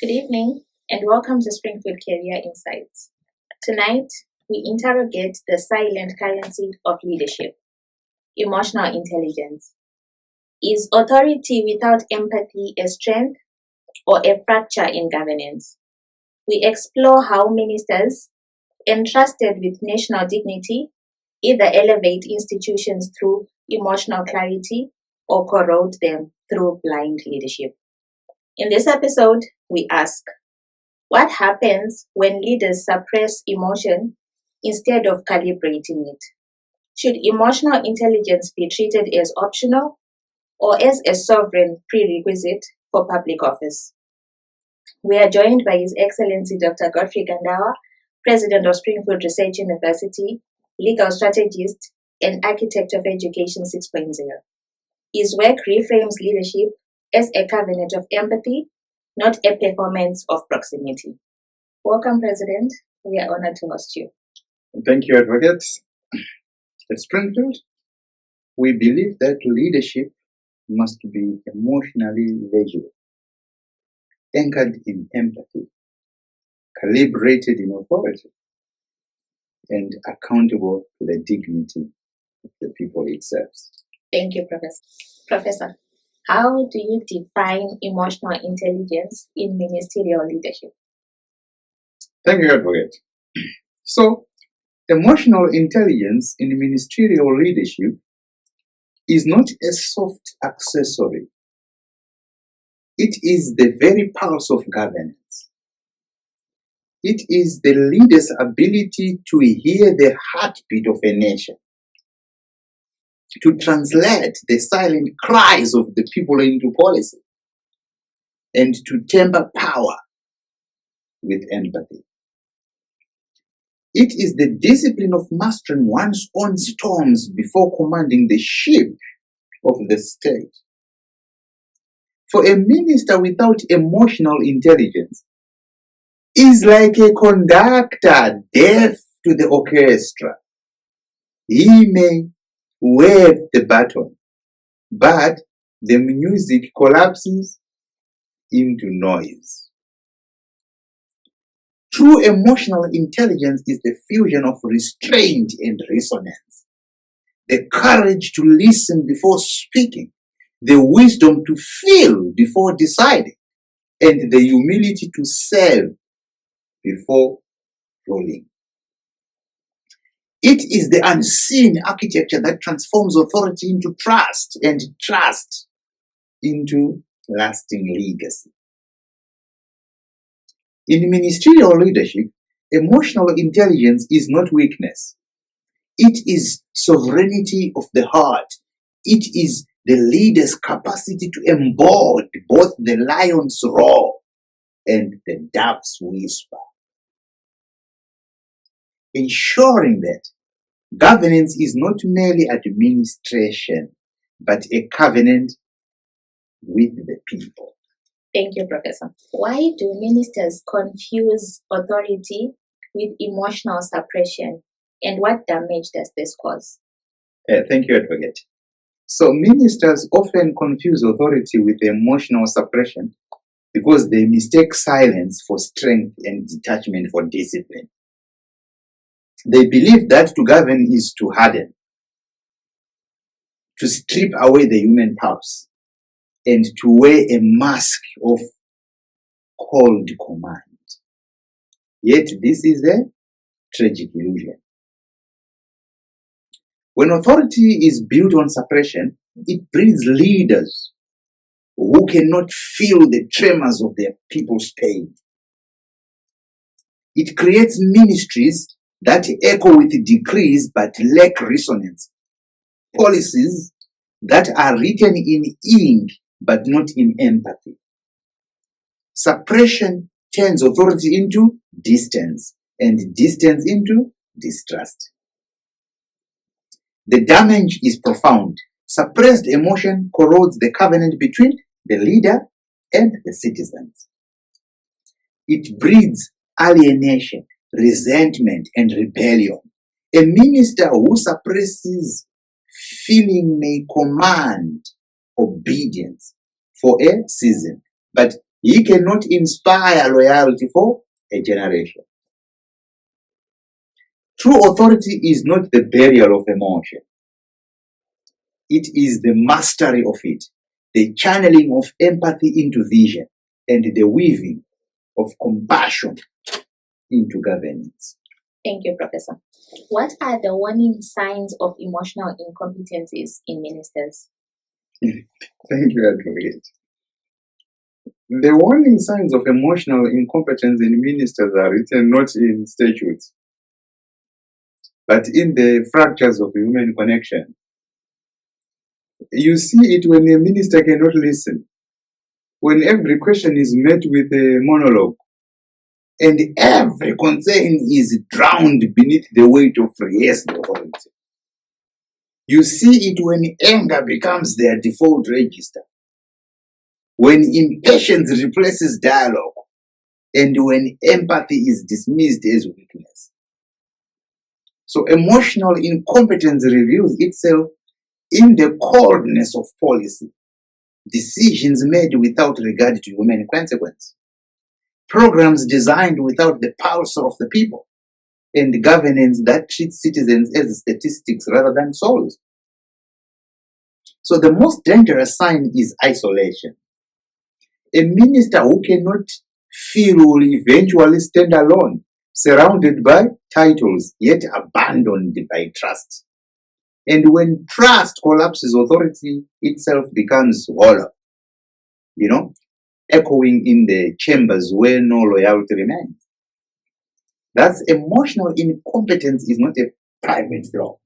Good evening and welcome to Springfield Career Insights. Tonight, we interrogate the silent currency of leadership, emotional intelligence. Is authority without empathy a strength or a fracture in governance? We explore how ministers, entrusted with national dignity, either elevate institutions through emotional clarity or corrode them through blind leadership. In this episode, we ask, what happens when leaders suppress emotion instead of calibrating it? Should emotional intelligence be treated as optional or as a sovereign prerequisite for public office? We are joined by His Excellency Dr. Godfrey Gandawa, President of Springfield Research University, legal strategist, and architect of Education 6.0. His work reframes leadership as a covenant of empathy, not a performance of proximity. Welcome, President. We are honored to host you. Thank you, Advocate. At Springfield, we believe that leadership must be emotionally legible, anchored in empathy, calibrated in authority, and accountable to the dignity of the people it serves. Thank you, Professor. How do you define emotional intelligence in ministerial leadership? Thank you, Advocate. So, emotional intelligence in ministerial leadership is not a soft accessory. It is the very pulse of governance. It is the leader's ability to hear the heartbeat of a nation, to translate the silent cries of the people into policy, and to temper power with empathy. It is the discipline of mastering one's own storms before commanding the ship of the state. For a minister without emotional intelligence is like a conductor deaf to the orchestra. He may wave the baton, but the music collapses into noise. True emotional intelligence is the fusion of restraint and resonance, the courage to listen before speaking, the wisdom to feel before deciding, and the humility to serve before ruling. It is the unseen architecture that transforms authority into trust and trust into lasting legacy. In ministerial leadership, emotional intelligence is not weakness. It is sovereignty of the heart. It is the leader's capacity to embody both the lion's roar and the dove's whisper, ensuring that governance is not merely administration, but a covenant with the people. Thank you, Professor. Why do ministers confuse authority with emotional suppression, and what damage does this cause? Thank you, Advocate. So ministers often confuse authority with emotional suppression because they mistake silence for strength and detachment for discipline. They believe that to govern is to harden, to strip away the human pulse, and to wear a mask of cold command. Yet this is a tragic illusion. When authority is built on suppression, it breeds leaders who cannot feel the tremors of their people's pain. It creates ministries that echo with decrees but lack resonance, policies that are written in ink but not in empathy. Suppression turns authority into distance, and distance into distrust. The damage is profound. Suppressed emotion corrodes the covenant between the leader and the citizens. It breeds alienation, resentment, and rebellion. A minister who suppresses feeling may command obedience for a season, but He cannot inspire loyalty for a generation. True authority is not the burial of emotion. It is the mastery of it, the channeling of empathy into vision, and the weaving of compassion into governance. Thank you, Professor. What are the warning signs of emotional incompetencies in ministers? Thank you, Advocate. The warning signs of emotional incompetence in ministers are written not in statutes, but in the fractures of human connection. You see it when a minister cannot listen, when every question is met with a monologue, and every concern is drowned beneath the weight of rehearsed authority. You see it when anger becomes their default register, when impatience replaces dialogue, and when empathy is dismissed as weakness. So emotional incompetence reveals itself in the coldness of policy, decisions made without regard to human consequence, programs designed without the pulse of the people, and governance that treats citizens as statistics rather than souls. So the most dangerous sign is isolation. A minister who cannot feel will eventually stand alone, surrounded by titles, yet abandoned by trust. And when trust collapses, authority itself becomes hollow, echoing in the chambers where no loyalty remains. Thus, emotional incompetence is not a private flaw.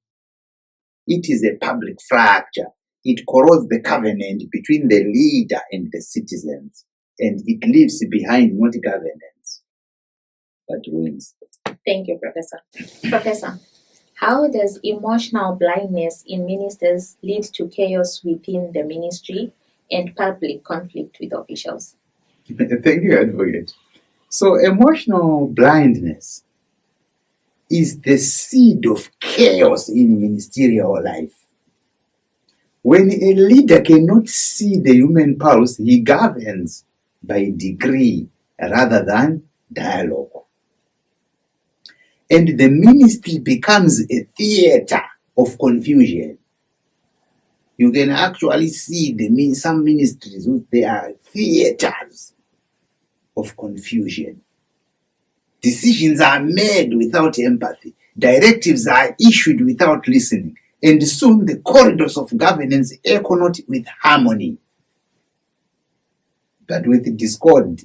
It is a public fracture. It corrodes the covenant between the leader and the citizens, and it leaves behind not governance, but ruins. Thank you, Professor. Professor, how does emotional blindness in ministers lead to chaos within the ministry and public conflict with officials? Thank you, Advocate. So, emotional blindness is the seed of chaos in ministerial life. When a leader cannot see the human pulse, he governs by degree rather than dialogue. And the ministry becomes a theater of confusion. You can actually see some ministries, they are theaters of confusion. Decisions are made without empathy. Directives are issued without listening. And soon the corridors of governance echo not with harmony, but with discord.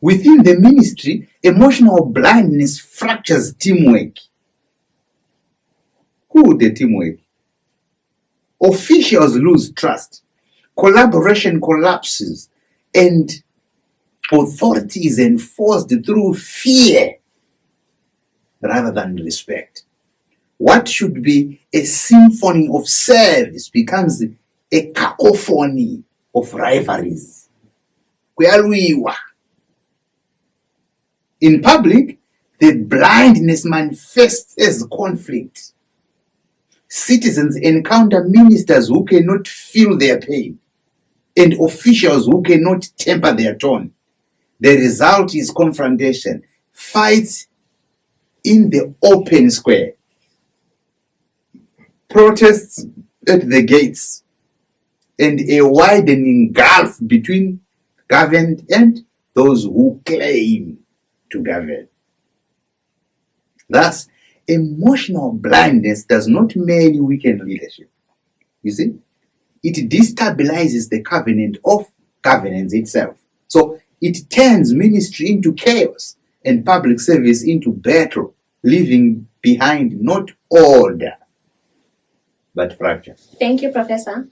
Within the ministry, emotional blindness fractures teamwork. Who the teamwork? Officials lose trust. Collaboration collapses. And authority is enforced through fear rather than respect. What should be a symphony of service becomes a cacophony of rivalries. In public, the blindness manifests as conflict. Citizens encounter ministers who cannot feel their pain and officials who cannot temper their tone. The result is confrontation, fights in the open square, protests at the gates, and a widening gulf between governed and those who claim to govern. Thus, emotional blindness does not merely weaken leadership. You see, it destabilizes the covenant of governance itself. So it turns ministry into chaos and public service into battle, leaving behind not order, but fracture. Thank you, Professor.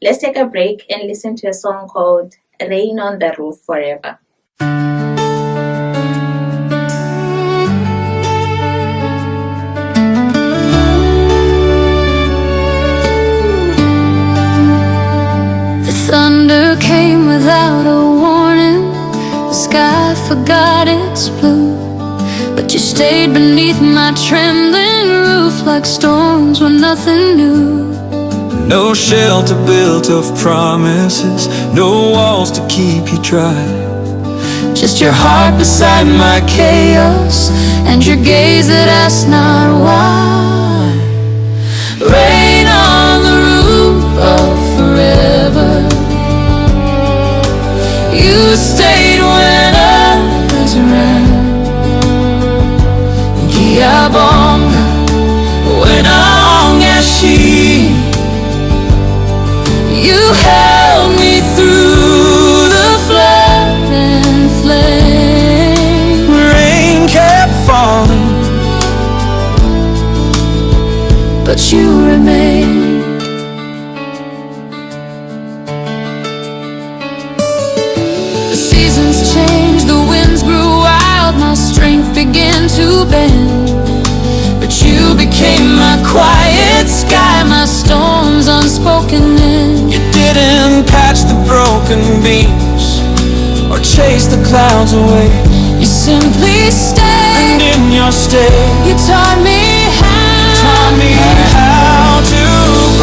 Let's take a break and listen to a song called Rain on the Roof Forever. Thunder came without a warning. The sky forgot its blue, but you stayed beneath my trembling roof like storms were nothing new. No shelter built of promises, no walls to keep you dry. Just your heart beside my chaos, and your gaze that asks not why. Rain on the roof of forever. You stayed when others ran. Kiabonga when she. You held me through the flood and flame. Rain kept falling, but you remained. The seasons changed, the winds grew wild, my strength began to bend. But you became my quiet sky, my storm's unspoken end. You didn't patch the broken beams or chase the clouds away. You simply stayed, and in your stay, you taught me how to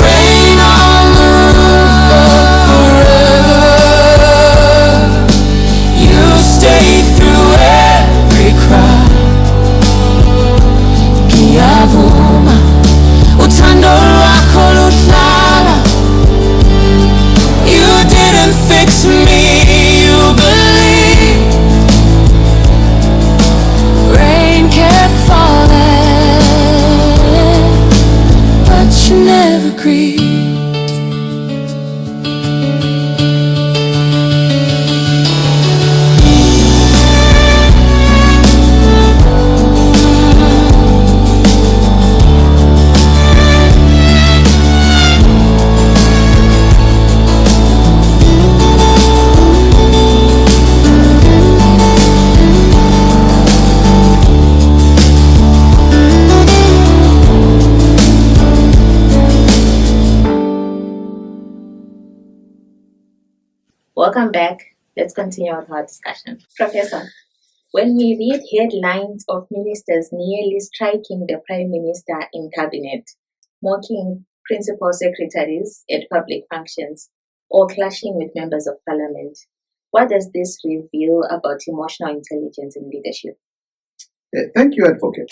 rain on the roof of forever. You stayed through every cry. Ngiyavuma uthando lwakho luhlala. You didn't fix me, you believed. Rain kept falling, but you never grieved. Welcome back. Let's continue with our discussion. Professor, when we read headlines of ministers nearly striking the Prime Minister in cabinet, mocking principal secretaries at public functions, or clashing with members of parliament, what does this reveal about emotional intelligence in leadership? Thank you, Advocate.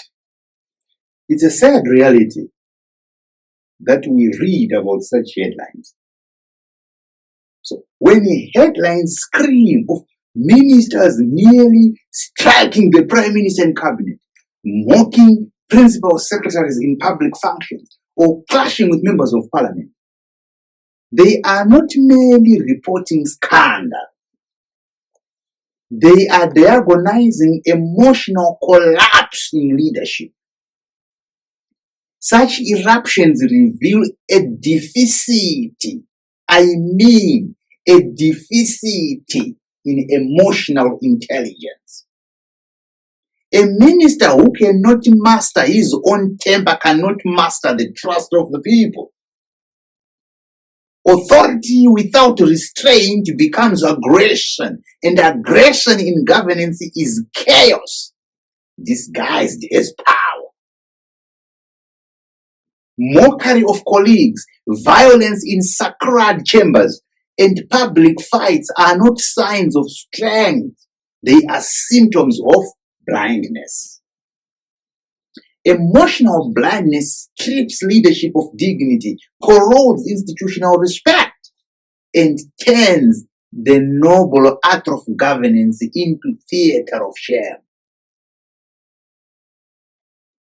It's a sad reality that we read about such headlines. So when a headline scream of ministers nearly striking the Prime Minister in cabinet, mocking principal secretaries in public functions, or clashing with members of parliament, they are not merely reporting scandal. They are diagonizing emotional collapse in leadership. Such eruptions reveal a deficit, a deficit in emotional intelligence. A minister who cannot master his own temper cannot master the trust of the people. Authority without restraint becomes aggression, and aggression in governance is chaos disguised as power. Mockery of colleagues, violence in sacred chambers, and public fights are not signs of strength. They are symptoms of blindness. Emotional blindness strips leadership of dignity, corrodes institutional respect, and turns the noble art of governance into theater of shame.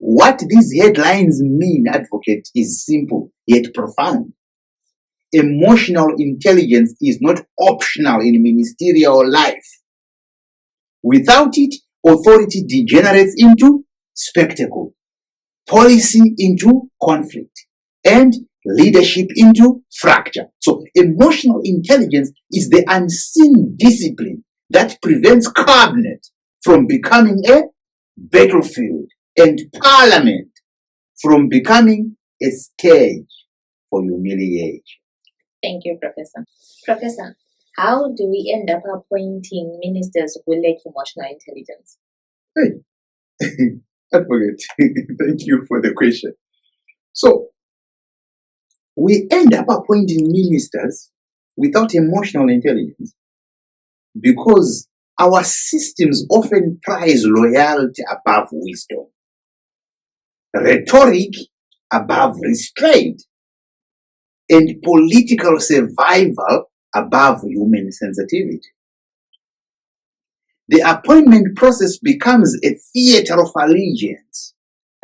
What these headlines mean, Advocate, is simple yet profound. Emotional intelligence is not optional in ministerial life. Without it, authority degenerates into spectacle, policy into conflict, and leadership into fracture. So emotional intelligence is the unseen discipline that prevents cabinet from becoming a battlefield and parliament from becoming a stage for humiliation. Thank you, Professor. Professor, how do we end up appointing ministers who lack emotional intelligence? Hey, Advocate, thank you for the question. So, we end up appointing ministers without emotional intelligence because our systems often prize loyalty above wisdom, rhetoric above restraint, and political survival above human sensitivity. The appointment process becomes a theater of allegiance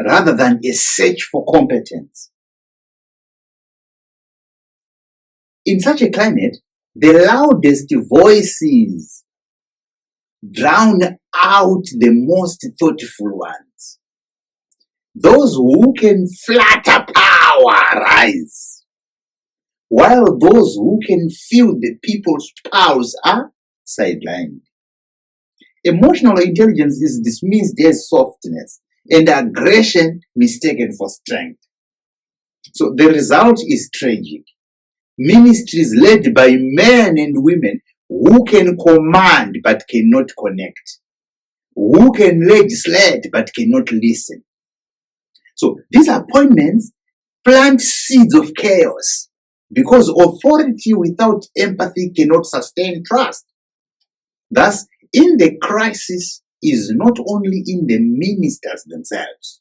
rather than a search for competence. In such a climate, the loudest voices drown out the most thoughtful ones. Those who can flatter power rise, while those who can feel the people's pulse are sidelined. Emotional intelligence is dismissed as softness and aggression mistaken for strength. So the result is tragic. Ministries led by men and women who can command but cannot connect, who can legislate but cannot listen. So these appointments plant seeds of chaos because authority without empathy cannot sustain trust. Thus, in the crisis is not only in the ministers themselves,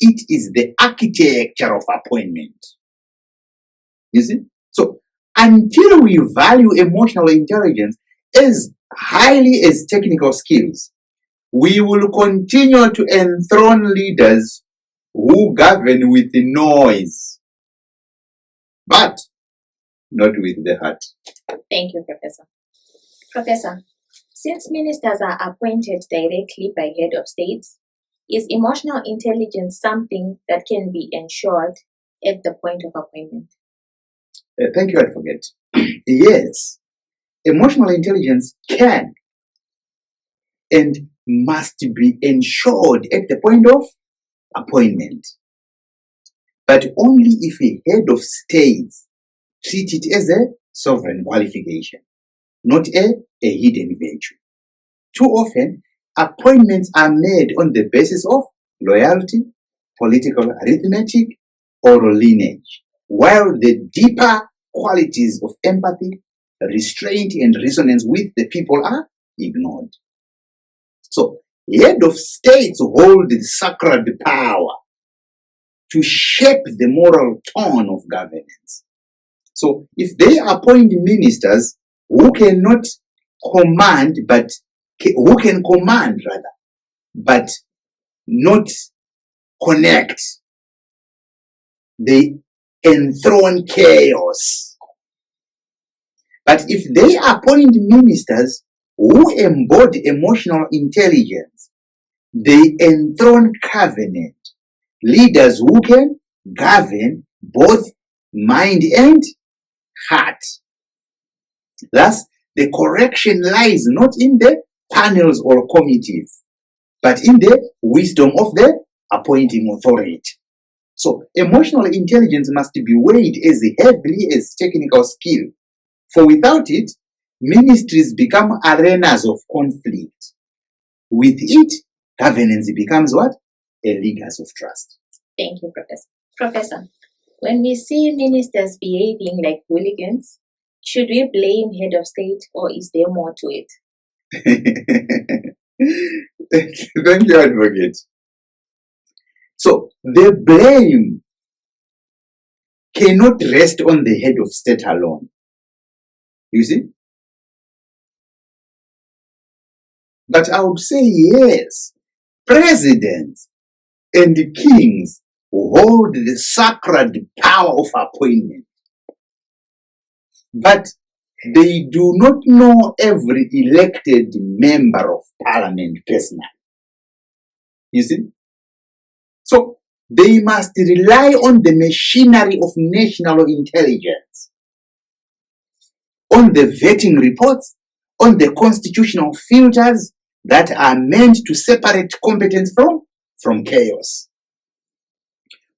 it is the architecture of appointment. You see? So until we value emotional intelligence as highly as technical skills, we will continue to enthrone leaders who govern with noise, but not with the heart. Thank you, Professor. Professor, since ministers are appointed directly by head of states, is emotional intelligence something that can be ensured at the point of appointment? Thank you, Advocate. Yes, emotional intelligence can and must be ensured at the point of appointment, but only if a head of state treats it as a sovereign qualification, not a hidden virtue. Too often, appointments are made on the basis of loyalty, political arithmetic, or lineage, while the deeper qualities of empathy, restraint, and resonance with the people are ignored. So, head of states hold the sacred power to shape the moral tone of governance. So, if they appoint ministers who cannot command, but who can command rather, but not connect, they enthrone chaos. But if they appoint ministers who embody emotional intelligence, they enthrone covenant, leaders who can govern both mind and heart. Thus, the correction lies not in the panels or committees, but in the wisdom of the appointing authority. So, emotional intelligence must be weighed as heavily as technical skill, for without it, ministries become arenas of conflict. With it, governance becomes what? A lingers of trust. Thank you, Professor. Professor, when we see ministers behaving like hooligans, should we blame head of state or is there more to it? Thank you, Advocate. So, the blame cannot rest on the head of state alone. You see? But I would say yes, presidents and kings hold the sacred power of appointment. But they do not know every elected member of parliament personally. You see? So, they must rely on the machinery of national intelligence, on the vetting reports, on the constitutional filters that are meant to separate competence from chaos.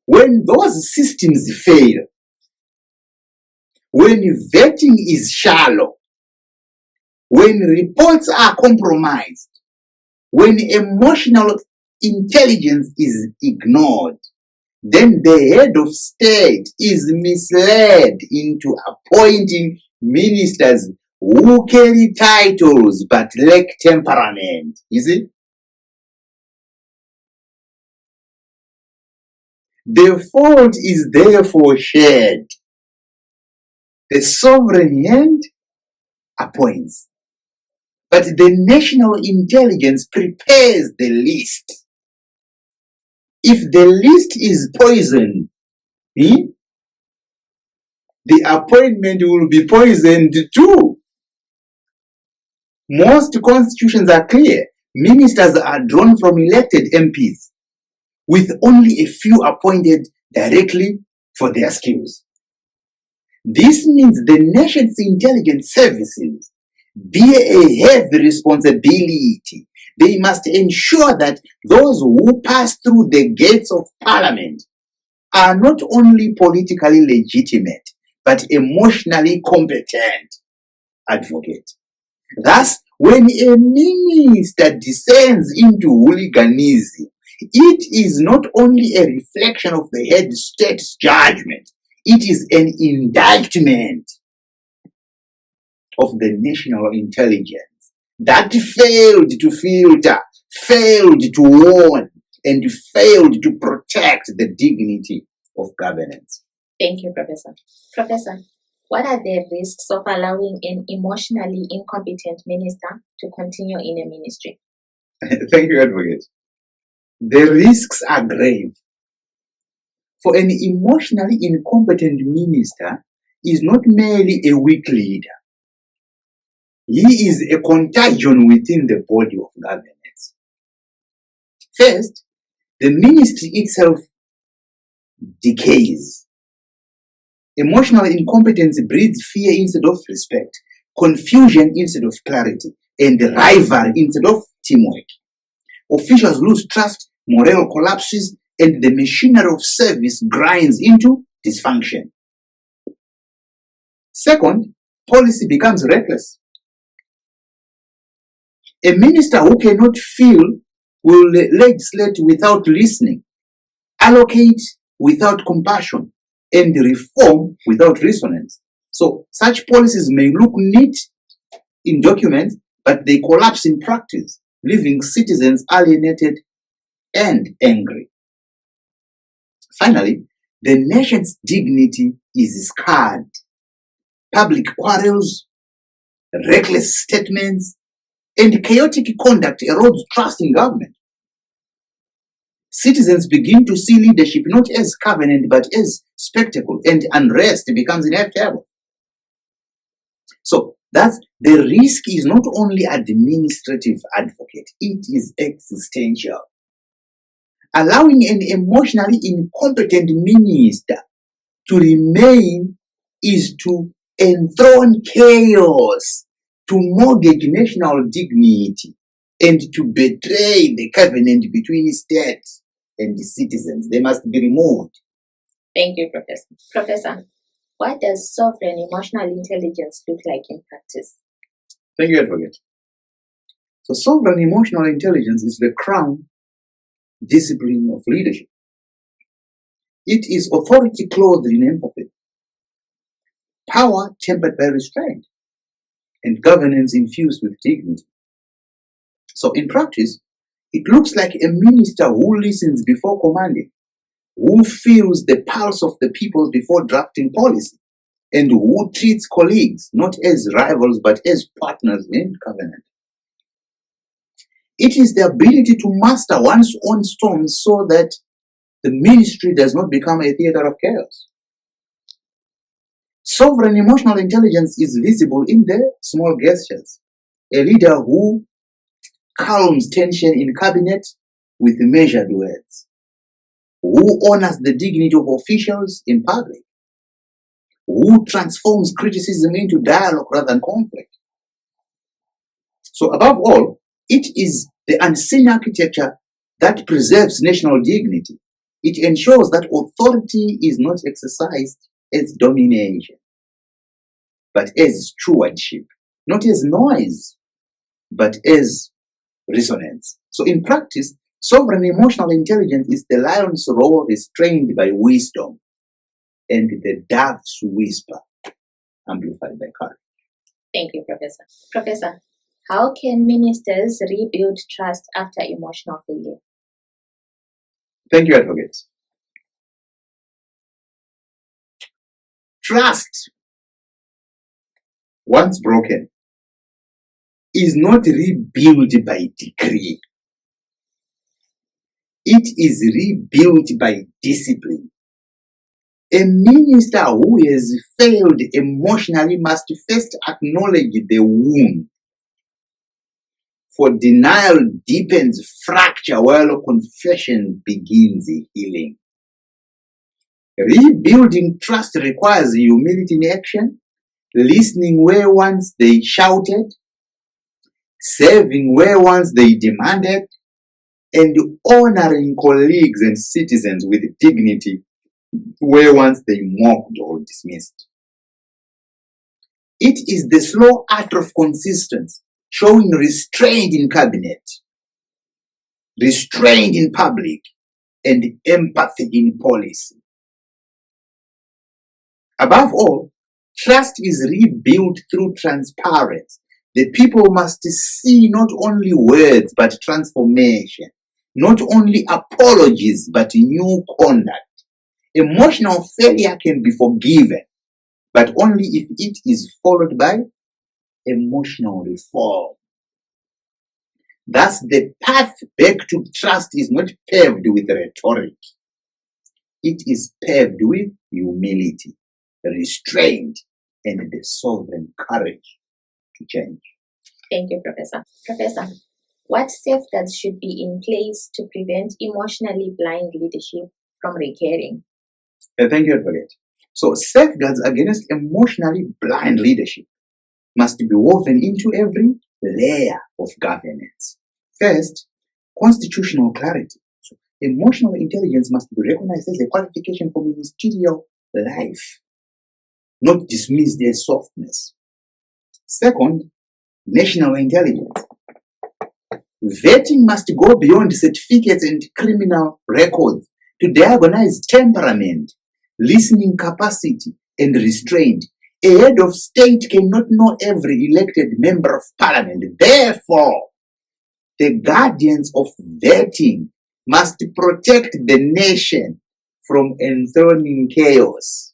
When those systems fail, when vetting is shallow, when reports are compromised, when emotional intelligence is ignored, then the head of state is misled into appointing ministers who carry titles but lack temperament. You see? The fault is therefore shared. The sovereign hand appoints, but the national intelligence prepares the list. If the list is poisoned, the appointment will be poisoned too. Most constitutions are clear. Ministers are drawn from elected MPs, with only a few appointed directly for their skills. This means the nation's intelligence services bear a heavy responsibility. They must ensure that those who pass through the gates of parliament are not only politically legitimate, but emotionally competent. Advocate. Thus, when a minister descends into hooliganism, it is not only a reflection of the head state's judgment, it is an indictment of the national intelligence that failed to filter, failed to warn, and failed to protect the dignity of governance. Thank you, Professor. Professor, what are the risks of allowing an emotionally incompetent minister to continue in a ministry? Thank you, Advocate. The risks are grave. For an emotionally incompetent minister is not merely a weak leader. He is a contagion within the body of governance. First, the ministry itself decays. Emotional incompetence breeds fear instead of respect, confusion instead of clarity, and rivalry instead of teamwork. Officials lose trust, morale collapses, and the machinery of service grinds into dysfunction. Second, policy becomes reckless. A minister who cannot feel will legislate without listening, allocate without compassion, and reform without resonance. So such policies may look neat in documents, but they collapse in practice, leaving citizens alienated and angry. Finally, the nation's dignity is scarred. Public quarrels, reckless statements, and chaotic conduct erodes trust in government. Citizens begin to see leadership not as covenant but as spectacle, and unrest becomes inevitable. So that's the risk is not only administrative, Advocate, it is existential. Allowing an emotionally incompetent minister to remain is to enthrone chaos, to mortgage national dignity, and to betray the covenant between state and the citizens. They must be removed. Thank you, Professor. Professor, what does sovereign emotional intelligence look like in practice? Thank you, Advocate. So sovereign emotional intelligence is the crown discipline of leadership. It is authority clothed in empathy, power tempered by restraint, and governance infused with dignity. So in practice, it looks like a minister who listens before commanding, who feels the pulse of the people before drafting policy, and who treats colleagues not as rivals but as partners in covenant. It is the ability to master one's own storms so that the ministry does not become a theater of chaos. Sovereign emotional intelligence is visible in the small gestures. A leader who calms tension in cabinet with measured words, who honors the dignity of officials in public, who transforms criticism into dialogue rather than conflict. So above all, it is the unseen architecture that preserves national dignity. It ensures that authority is not exercised as domination, but as stewardship, not as noise, but as resonance. So in practice, Sovereign emotional intelligence is the lion's roar restrained by wisdom and the dove's whisper amplified by courage. Thank you, Professor. Professor, how can ministers rebuild trust after emotional failure? Thank you, Advocate. Trust, once broken, is not rebuilt by decree. It is rebuilt by discipline. A minister who has failed emotionally must first acknowledge the wound. For denial deepens fracture while confession begins healing. Rebuilding trust requires humility in action, listening where once they shouted, serving where once they demanded, and honoring colleagues and citizens with dignity where once they mocked or dismissed. It is the slow art of consistency, showing restraint in cabinet, restraint in public, and empathy in policy. Above all, trust is rebuilt through transparency. The people must see not only words but transformation, not only apologies but new conduct. Emotional failure can be forgiven, but only if it is followed by emotional reform. Thus, the path back to trust is not paved with rhetoric. It is paved with humility, restraint, and the sovereign courage to change. Thank you, Professor. Professor, what safeguards should be in place to prevent emotionally blind leadership from recurring? Thank you, Advocate. So, safeguards against emotionally blind leadership must be woven into every layer of governance. First, constitutional clarity. So, emotional intelligence must be recognized as a qualification for ministerial life, not dismissed as softness. Second, national intelligence. Vetting must go beyond certificates and criminal records to diagnose temperament, listening capacity, and restraint. A head of state cannot know every elected member of parliament. Therefore, the guardians of vetting must protect the nation from enthroning chaos.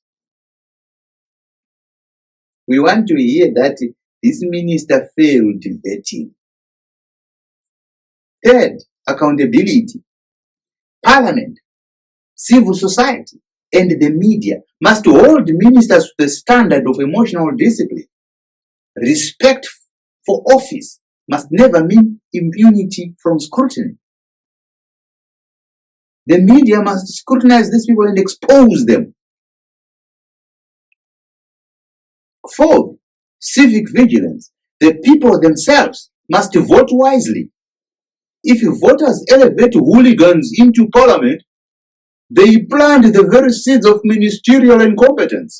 We want to hear that this minister failed vetting. Third, accountability. Parliament, civil society, and the media must hold ministers to the standard of emotional discipline. Respect for office must never mean impunity from scrutiny. The media must scrutinize these people and expose them. Fourth, civic vigilance. The people themselves must vote wisely. If voters elevate hooligans into parliament, they plant the very seeds of ministerial incompetence.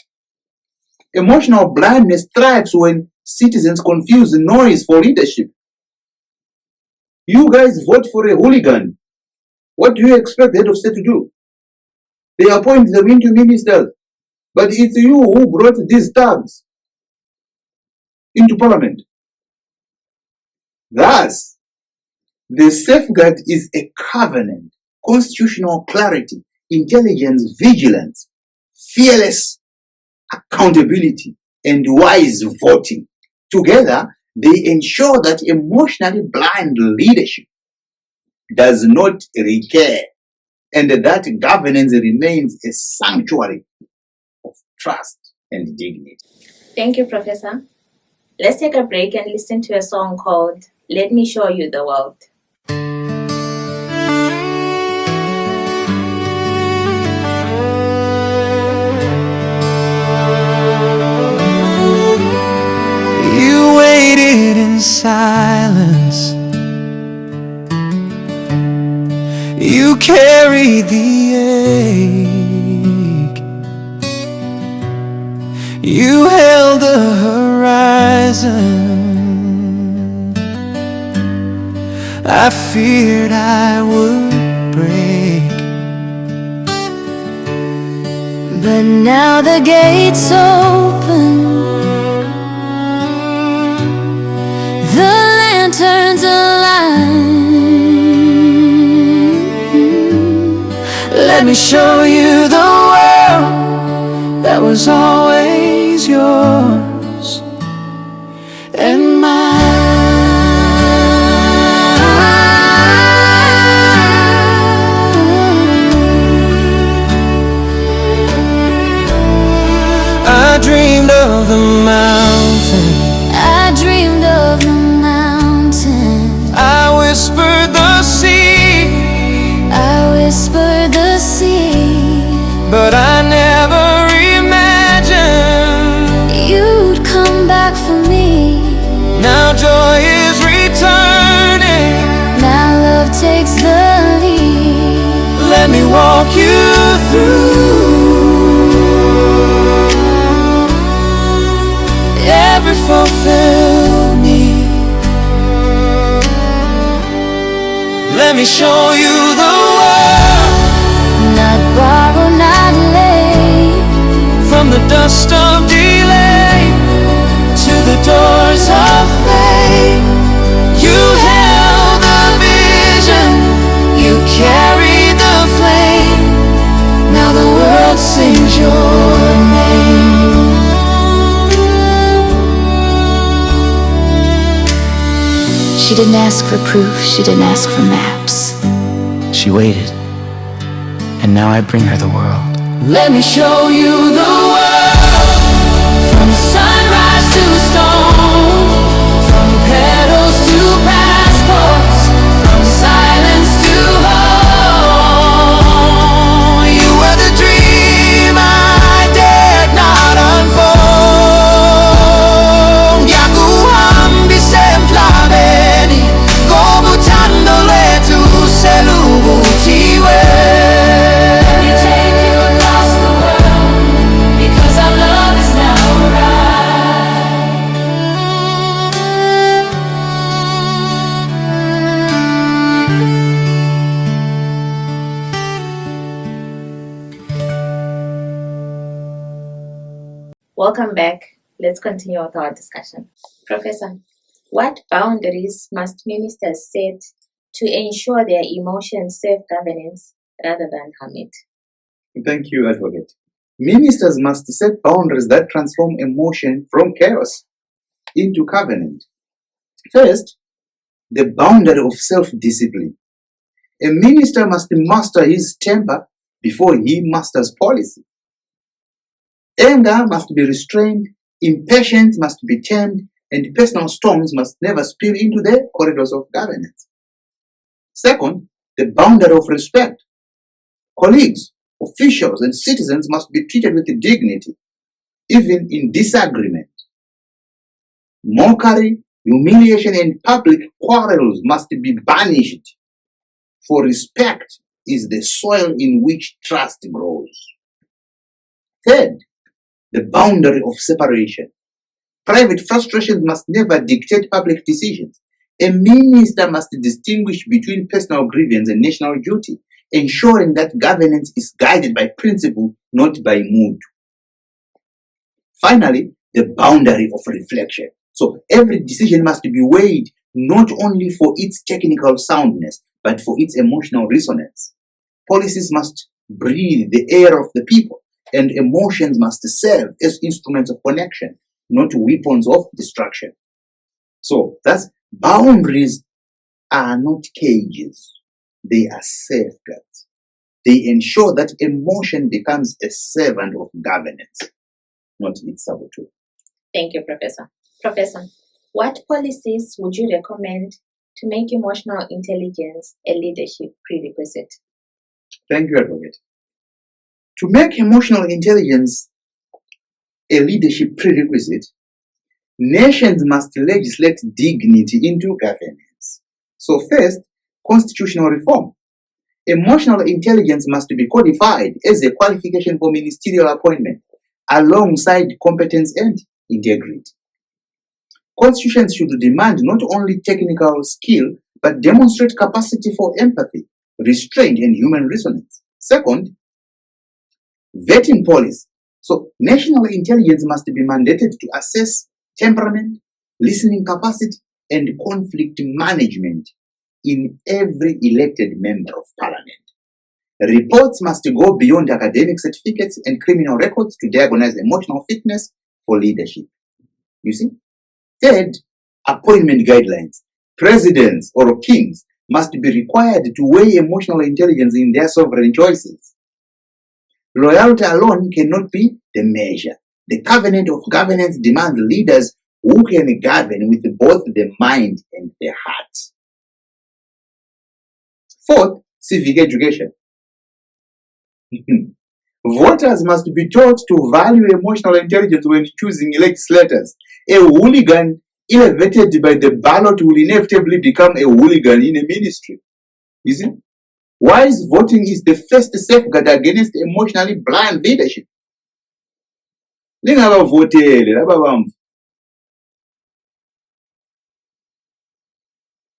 Emotional blindness thrives when citizens confuse noise for leadership. You guys vote for a hooligan. What do you expect the head of state to do? They appoint them into ministers. But it's you who brought these thugs into parliament. Thus, the safeguard is a covenant, constitutional clarity, intelligence, vigilance, fearless accountability, and wise voting. Together, they ensure that emotionally blind leadership does not recur and that governance remains a sanctuary of trust and dignity. Thank you, Professor. Let's take a break and listen to a song called Let Me Show You the World. You waited in silence. You carried the ache. You held the horizon I feared I would break. But now the gate's open, the lanterns align. Let me show you the world that was always yours and mine. I dreamed of the mountain, I dreamed of the mountain. I whispered the sea, I whispered the sea. But I never imagined you'd come back for me. Now joy is returning, now love takes the lead. Let me walk you through every fulfilled need. Let me show you the world, not borrow, not lay. From the dust of delay to the doors of faith. You held the vision, you carried the flame. Now the world sings your name. She didn't ask for proof, she didn't ask for maps. She waited, and now I bring her the world. Let me show you the world, from sunrise to stone, from petals to passports, from silence to hope. You were the dream I dared not unfold. Yakuhambi semflaveni, gobutandole tu selubutiwe. Let me take you across the world, because our love is now Welcome back. Let's continue with our discussion. Professor, what boundaries must ministers set to ensure their emotions serve governance rather than harm it? Thank you, Advocate. Ministers must set boundaries that transform emotion from chaos into covenant. First, the boundary of self-discipline. A minister must master his temper before he masters policy. Anger must be restrained, impatience must be tamed, and personal storms must never spill into the corridors of governance. Second, the boundary of respect. Colleagues, officials, and citizens must be treated with dignity, even in disagreement. Mockery, humiliation, and public quarrels must be banished, for respect is the soil in which trust grows. Third, the boundary of separation. Private frustrations must never dictate public decisions. A minister must distinguish between personal grievance and national duty, ensuring that governance is guided by principle, not by mood. Finally, the boundary of reflection. So every decision must be weighed not only for its technical soundness, but for its emotional resonance. Policies must breathe the air of the people, and emotions must serve as instruments of connection, not weapons of destruction. So that's boundaries are not cages, they are safeguards. They ensure that emotion becomes a servant of governance, not its saboteur. Thank you, Professor. Professor, what policies would you recommend to make emotional intelligence a leadership prerequisite? Thank you, Advocate. To make emotional intelligence a leadership prerequisite, nations must legislate dignity into governance. So first, constitutional reform. Emotional intelligence must be codified as a qualification for ministerial appointment, alongside competence and integrity. Constitutions should demand not only technical skill, but demonstrate capacity for empathy, restraint, and human resonance. Second, vetting policy. So national intelligence must be mandated to assess temperament, listening capacity, and conflict management in every elected member of parliament. Reports must go beyond academic certificates and criminal records to diagnose emotional fitness for leadership. You see? Third, appointment guidelines. Presidents or kings must be required to weigh emotional intelligence in their sovereign choices. Loyalty alone cannot be the measure. The covenant of governance demands leaders who can govern with both the mind and the heart. Fourth, civic education. Voters must be taught to value emotional intelligence when choosing legislators. A hooligan elevated by the ballot will inevitably become a hooligan in a ministry. You see? Wise voting is the first safeguard against emotionally blind leadership.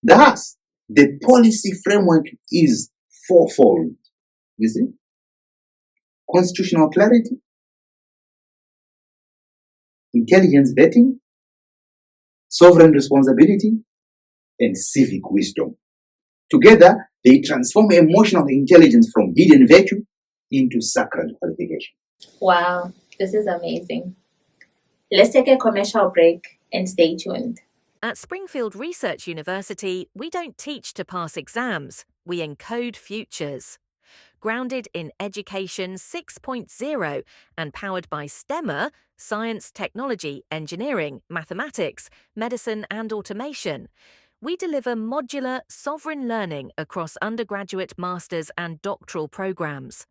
Thus, the policy framework is fourfold. You see? Constitutional clarity, intelligence vetting, sovereign responsibility, and civic wisdom. Together, they transform emotional intelligence from hidden virtue into sacred qualification. Wow, this is amazing. Let's take a commercial break and stay tuned. At Springfield Research University, we don't teach to pass exams, we encode futures. Grounded in Education 6.0 and powered by STEMA, science, technology, engineering, mathematics, medicine, and automation, we deliver modular, sovereign learning across undergraduate, master's, and doctoral programs.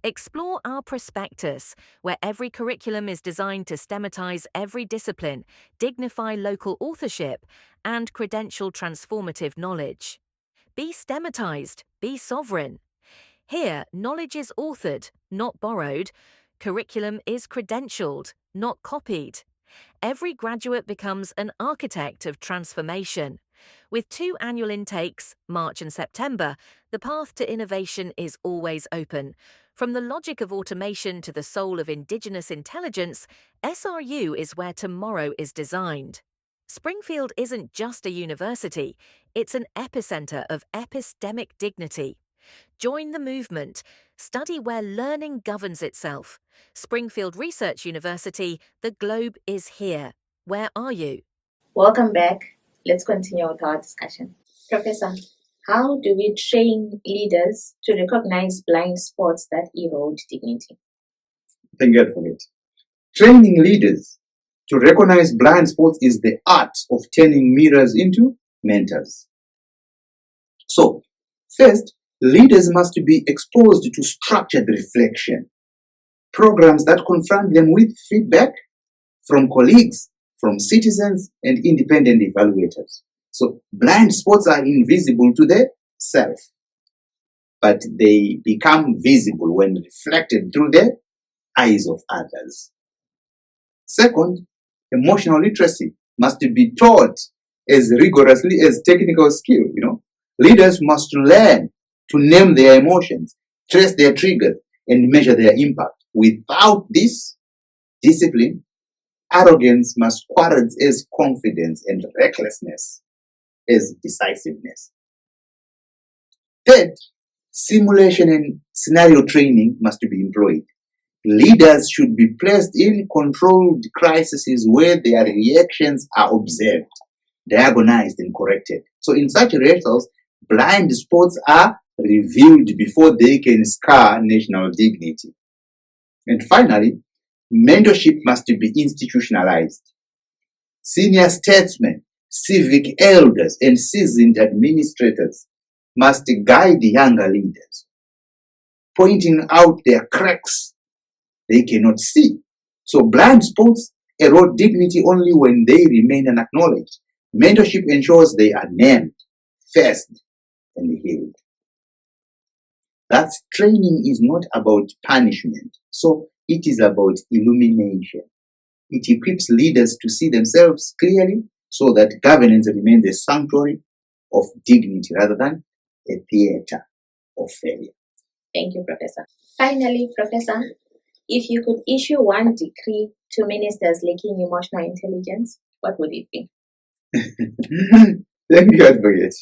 Explore our prospectus, where every curriculum is designed to STEMatize every discipline, dignify local authorship, and credential transformative knowledge. Be STEMatized, be sovereign. Here, knowledge is authored, not borrowed. Curriculum is credentialed, not copied. Every graduate becomes an architect of transformation. With 2 annual intakes, March and September, the path to innovation is always open. From the logic of automation to the soul of indigenous intelligence, SRU is where tomorrow is designed. Springfield isn't just a university, it's an epicenter of epistemic dignity. Join the movement. Study where learning governs itself. Springfield Research University, the globe is here. Where are you? Welcome back. Let's continue with our discussion. Professor, how do we train leaders to recognize blind spots that erode dignity? Thank God for it. Training leaders to recognize blind spots is the art of turning mirrors into mentors. So, first, leaders must be exposed to structured reflection, programs that confront them with feedback from colleagues, from citizens, and independent evaluators. So blind spots are invisible to the self, but they become visible when reflected through the eyes of others. Second, emotional literacy must be taught as rigorously as technical skill. Leaders must learn to name their emotions, trace their triggers, and measure their impact. Without this discipline, arrogance masquerades as confidence and recklessness as decisiveness. Third, simulation and scenario training must be employed. Leaders should be placed in controlled crises where their reactions are observed, diagnosed, and corrected. So in such rehearsals, blind spots are revealed before they can scar national dignity. And finally, mentorship must be institutionalized. Senior statesmen, civic elders, and seasoned administrators must guide younger leaders, pointing out their cracks they cannot see. So blind spots erode dignity only when they remain unacknowledged. Mentorship ensures they are named, faced, and healed. That training is not about punishment, so it is about illumination. It equips leaders to see themselves clearly so that governance remains a sanctuary of dignity rather than a theater of failure. Thank you, Professor. Finally, Professor, if you could issue one decree to ministers lacking emotional intelligence, what would it be? Thank you, Advocate.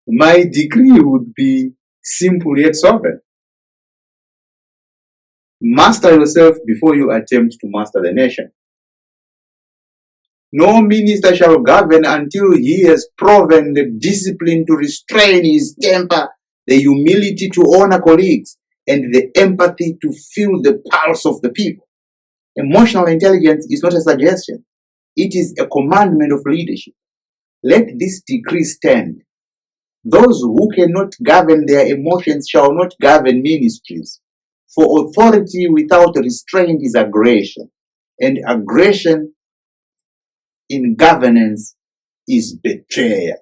My decree would be simple yet sovereign. Master yourself before you attempt to master the nation. No minister shall govern until he has proven the discipline to restrain his temper, the humility to honor colleagues, and the empathy to feel the pulse of the people. Emotional intelligence is not a suggestion. It is a commandment of leadership. Let this decree stand. Those who cannot govern their emotions shall not govern ministries. For authority without restraint is aggression, and aggression in governance is betrayal.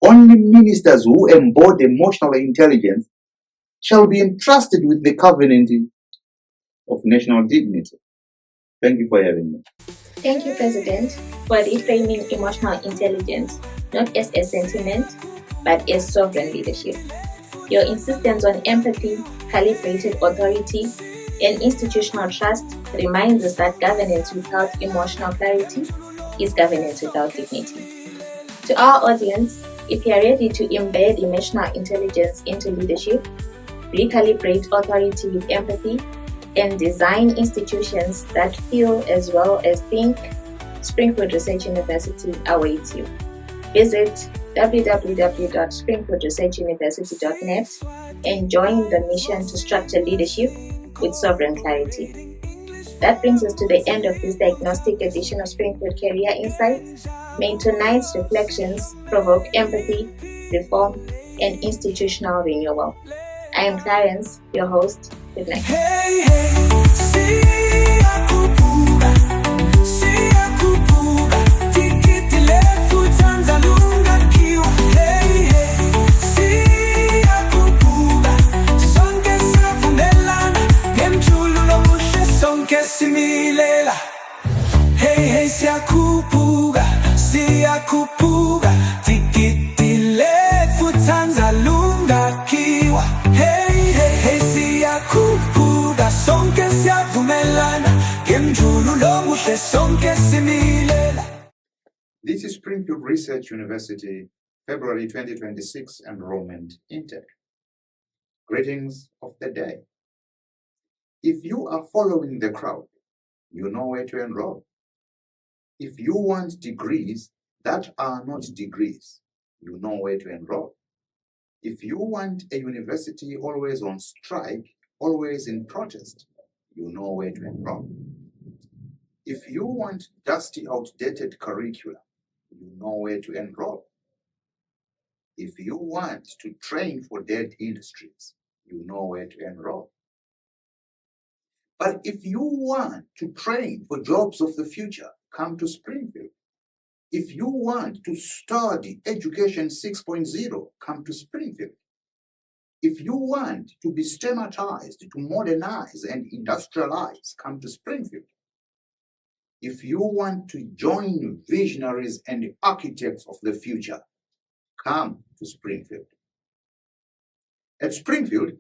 Only ministers who embody emotional intelligence shall be entrusted with the covenant of national dignity. Thank you for having me. Thank you, President, for reframing emotional intelligence not as a sentiment, but as sovereign leadership. Your insistence on empathy, calibrated authority, and institutional trust reminds us that governance without emotional clarity is governance without dignity. To our audience, if you are ready to embed emotional intelligence into leadership, recalibrate authority with empathy, and design institutions that feel as well as think, Springfield Research University awaits you. Visit www.springfieldresearchuniversity.net and join the mission to structure leadership with sovereign clarity. That brings us to the end of this diagnostic edition of Springfield Career Insights. May tonight's reflections provoke empathy, reform, and institutional renewal. I am Clarence, your host. Good night. Siyakupuga tikitile futsanza lunga kiwa hey siyakupuga sonke siyavumelana ngemjululo muhle sonke similela. This is Springfield Research University, February 2026 enrollment intake. Greetings of the day. If you are following the crowd, you know where to enroll. If you want degrees that are not degrees, you know where to enroll. If you want a university always on strike, always in protest, you know where to enroll. If you want dusty, outdated curricula, you know where to enroll. If you want to train for dead industries, you know where to enroll. But if you want to train for jobs of the future, come to Springfield. If you want to study Education 6.0, come to Springfield. If you want to be systematized, to modernize and industrialize, come to Springfield. If you want to join visionaries and architects of the future, come to Springfield. At Springfield,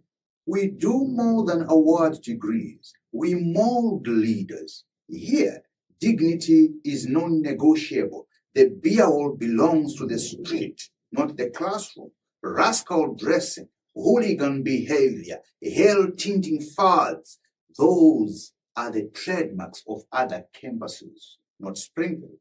we do more than award degrees. We mold leaders. Here, dignity is non-negotiable. The be-all belongs to the street, not the classroom. Rascal dressing, hooligan behavior, hell-tinting fads, those are the trademarks of other campuses, not Springfield.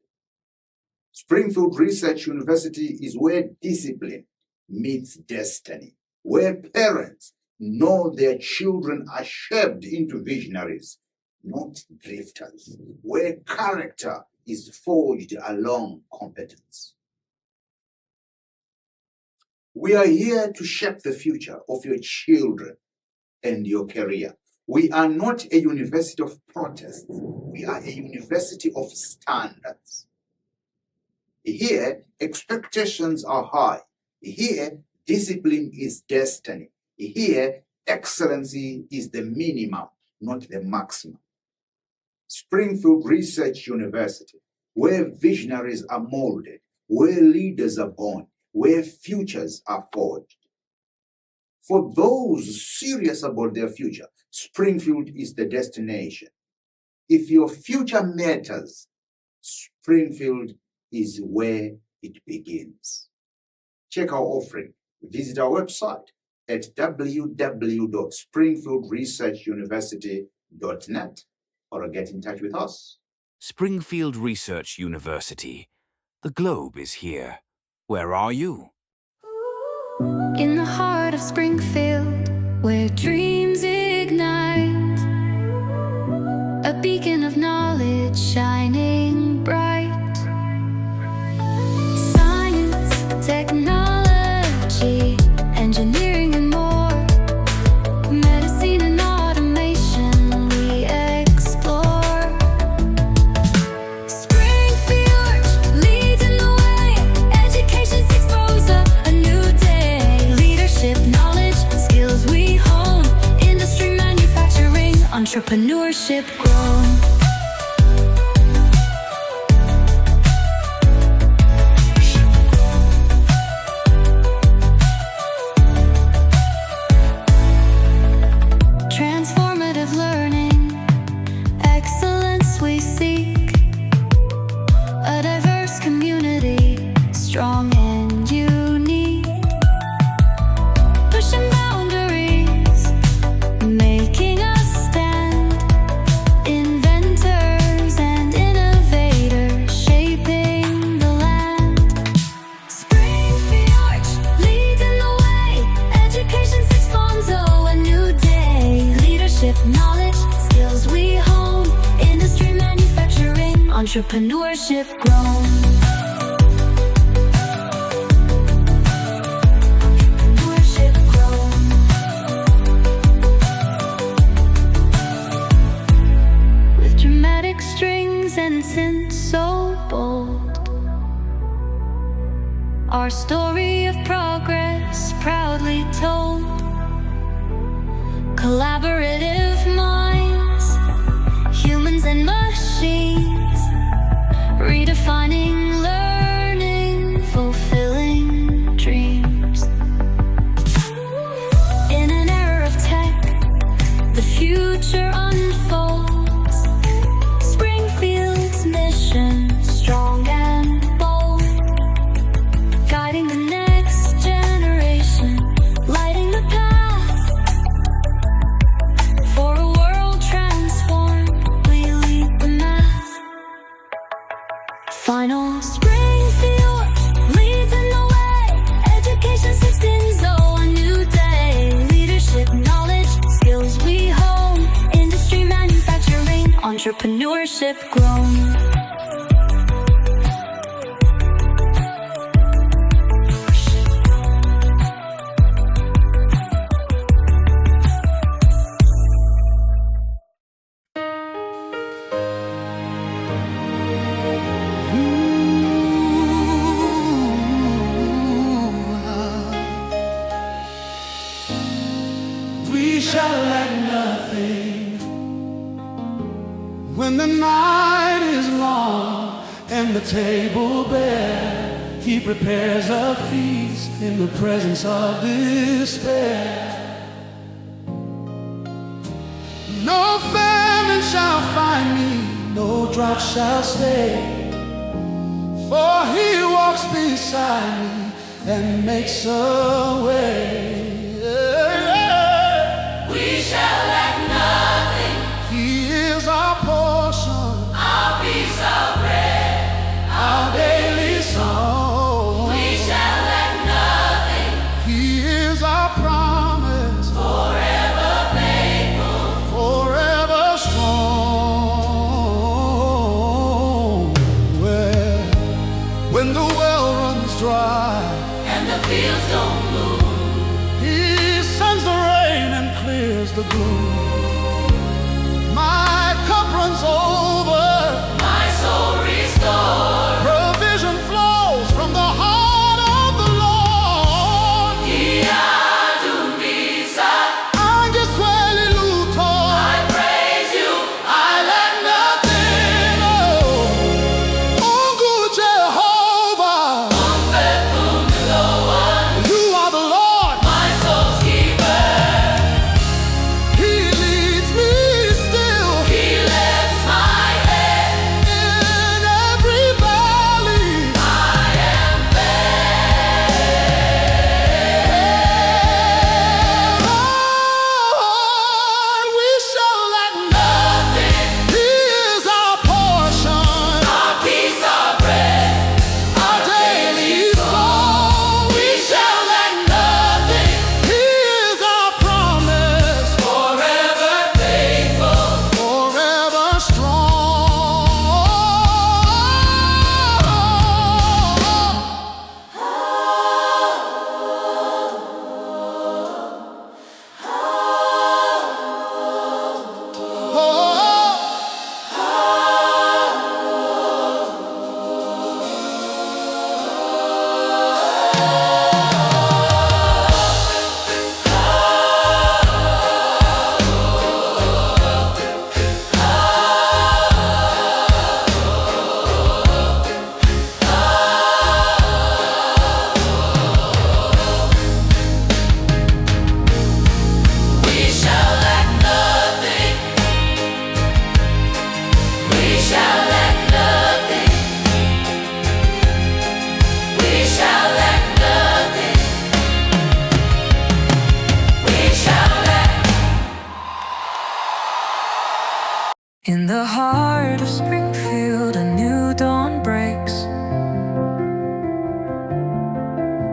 Springfield Research University is where discipline meets destiny, where parents know their children are shaped into visionaries, not drifters, where character is forged along competence. We are here to shape the future of your children and your career. We are not a university of protests. We are a university of standards. Here, expectations are high. Here, discipline is destiny. Here, excellency is the minimum, not the maximum. Springfield Research University, where visionaries are molded, where leaders are born, where futures are forged. For those serious about their future, Springfield is the destination. If your future matters, Springfield is where it begins. Check our offering. Visit our website at www.springfieldresearchuniversity.net or get in touch with us. Springfield Research University. The globe is here. Where are you? In the heart of Springfield, where dreams ignite, a beacon of knowledge shining bright. Science, technology, engineering and more, medicine and automation we explore. Springfield leads in the way, education seeks rose up a new day. Leadership, knowledge, skills we hone, industry, manufacturing, entrepreneurship grown. Transformative learning, excellence we seek, a diverse community, strong and unique, pushing boundaries, making us stand, inventors and innovators, shaping the land. Springfield leads in the way, education seeks Fonzo, a new day. Leadership, knowledge, skills we hone, industry, manufacturing, entrepreneurship grown. Entrepreneurship grown. With dramatic strings and synths so bold, our story of progress proudly told. Collaborative minds, humans and machines, redefining learning, fulfilling dreams. In an era of tech, the future unfolds. Springfield's mission, strong and bold, guiding the next generation, lighting the path for a world transformed. We lead the math. Final Springfield leads in the way, education 16 oh, a new day. Leadership, knowledge, skills we hone, industry, manufacturing, entrepreneurship grown. We shall lack nothing when the night is long and the table bare. He prepares a feast in the presence of despair. No famine shall find me, no drought shall stay, for he walks beside me and makes a way. We shall lack nothing. He is our portion, Our piece of bread. our daily song. We shall lack nothing. He is our promise, Forever faithful. forever strong. When the well runs dry And the fields don't bloom. He sends the rain and clears the gloom. My cup runs over, My soul restored. provision flows from the heart of the Lord. Iadumisa. Anche sueli luto, I praise you. I lack nothing. Oh, good Jehovah, Faithful Lord.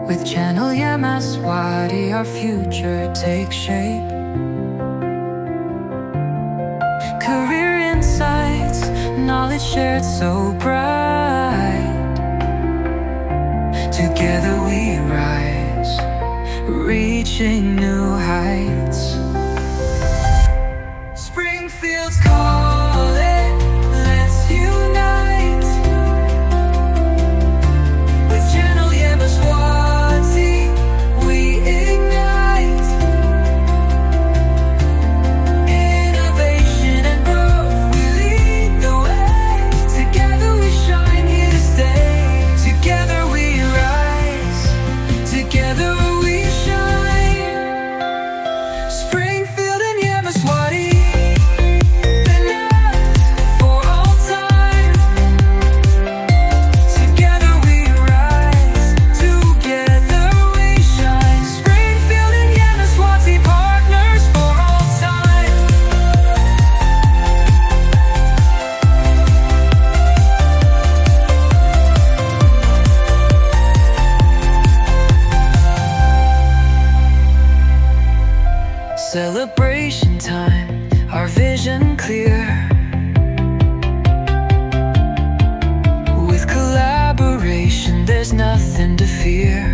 With Channel Yamaswati, our future takes shape. Career insights, knowledge shared so bright. Together we rise, reaching new heights. Springfield's calling, let's unite. With Channel Yamaswati, we ignite. Innovation and growth, we lead the way. Together we shine, here to stay. Together we rise, together we shine. Springfield and Yamaswati, for all time. Together we rise, together we shine. Springfield and Yamaswati, partners for all time. Celebration time, our vision clear. With collaboration, there's nothing to fear.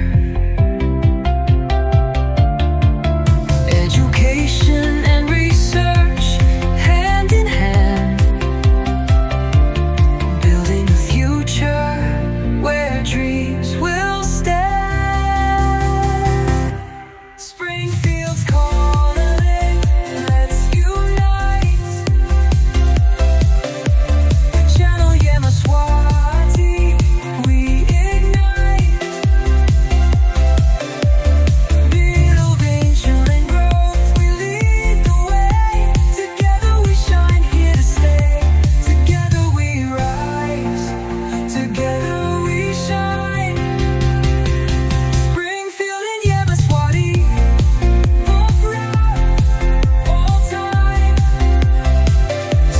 Education and research, hand in hand. Building a future where dreams will stand. Springfield's calling, let's unite. With Channel Yamaswati, we ignite. Innovation and growth, we lead the way. Together we shine, here to stay. Together we rise, together we shine. Springfield and Yamaswati, all proud, all time.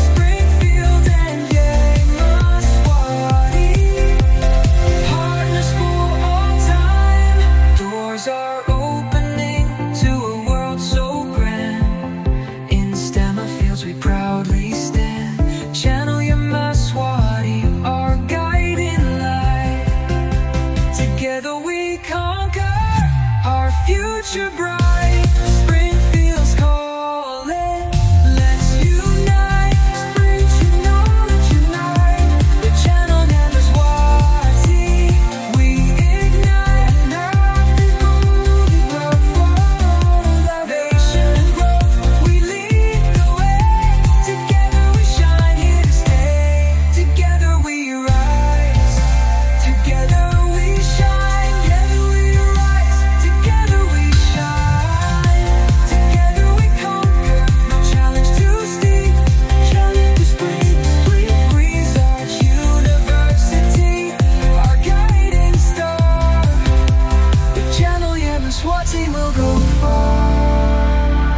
Springfield and Yamaswati, partners for all time. Doors are opening to a world so grand. In STEM fields we proudly stand. Channel Yamaswati, our guiding light. Together we conquer, our future bright.